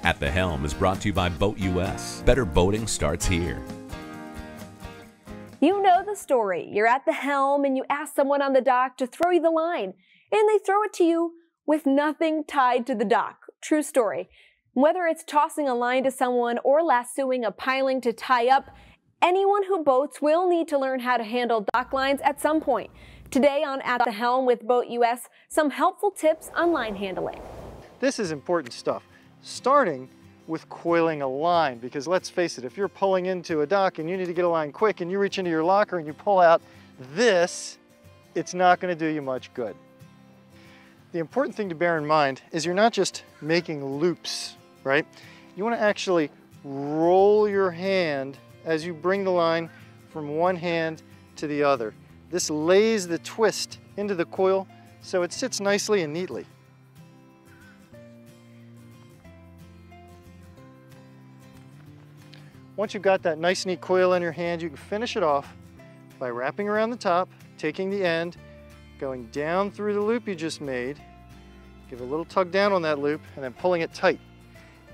At the Helm is brought to you by Boat US. Better boating starts here. You know the story. You're at the helm and you ask someone on the dock to throw you the line, and they throw it to you with nothing tied to the dock. True story. Whether it's tossing a line to someone or lassoing a piling to tie up, anyone who boats will need to learn how to handle dock lines at some point. Today on At the Helm with Boat US, some helpful tips on line handling. This is important stuff, starting with coiling a line, because let's face it, if you're pulling into a dock and you need to get a line quick and you reach into your locker and you pull out this, it's not going to do you much good. The important thing to bear in mind is you're not just making loops, right? You want to actually roll your hand as you bring the line from one hand to the other. This lays the twist into the coil so it sits nicely and neatly. Once you've got that nice neat coil in your hand, you can finish it off by wrapping around the top, taking the end, going down through the loop you just made, give a little tug down on that loop, and then pulling it tight.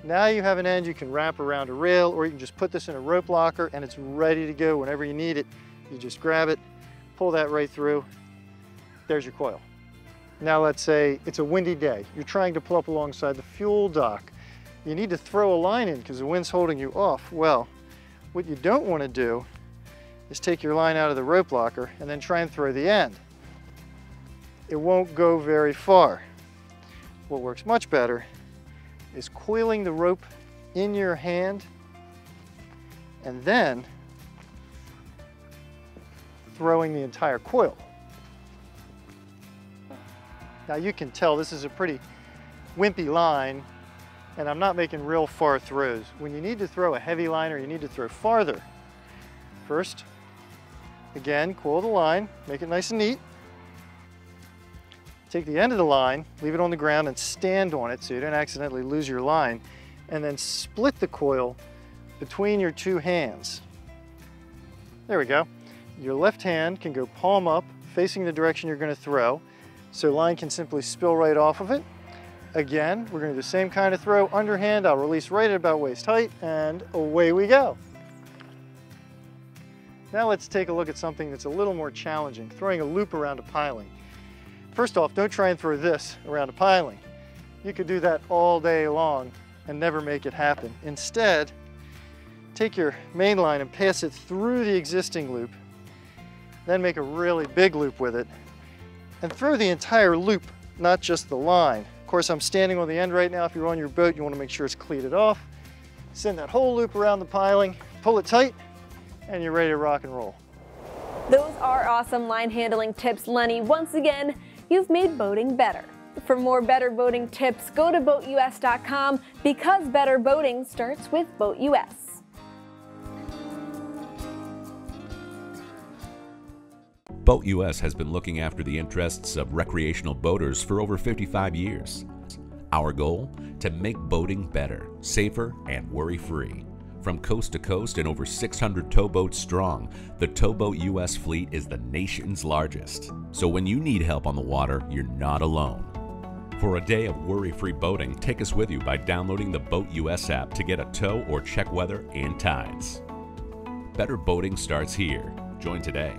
Now you have an end you can wrap around a rail, or you can just put this in a rope locker and it's ready to go whenever you need it. You just grab it, pull that right through, there's your coil. Now let's say it's a windy day. You're trying to pull up alongside the fuel dock. You need to throw a line in because the wind's holding you off. Well, what you don't want to do is take your line out of the rope locker and then try and throw the end. It won't go very far. What works much better is coiling the rope in your hand and then throwing the entire coil. Now you can tell this is a pretty wimpy line, and I'm not making real far throws. When you need to throw a heavy line or you need to throw farther, first, again, coil the line, make it nice and neat. Take the end of the line, leave it on the ground and stand on it so you don't accidentally lose your line, and then split the coil between your two hands. There we go. Your left hand can go palm up, facing the direction you're going to throw, so line can simply spill right off of it. Again, we're going to do the same kind of throw. Underhand, I'll release right at about waist height, and away we go. Now let's take a look at something that's a little more challenging, throwing a loop around a piling. First off, don't try and throw this around a piling. You could do that all day long and never make it happen. Instead, take your main line and pass it through the existing loop, then make a really big loop with it, and throw the entire loop, not just the line. Of course, I'm standing on the end right now. If you're on your boat, you want to make sure it's cleated off. Send that whole loop around the piling, pull it tight, and you're ready to rock and roll. Those are awesome line handling tips, Lenny. Once again, you've made boating better. For more better boating tips, go to BoatUS.com, because better boating starts with Boat US. Boat US has been looking after the interests of recreational boaters for over 55 years. Our goal? To make boating better, safer, and worry-free. From coast to coast and over 600 towboats strong, the Towboat US fleet is the nation's largest. So when you need help on the water, you're not alone. For a day of worry-free boating, take us with you by downloading the Boat US app to get a tow or check weather and tides. Better boating starts here. Join today.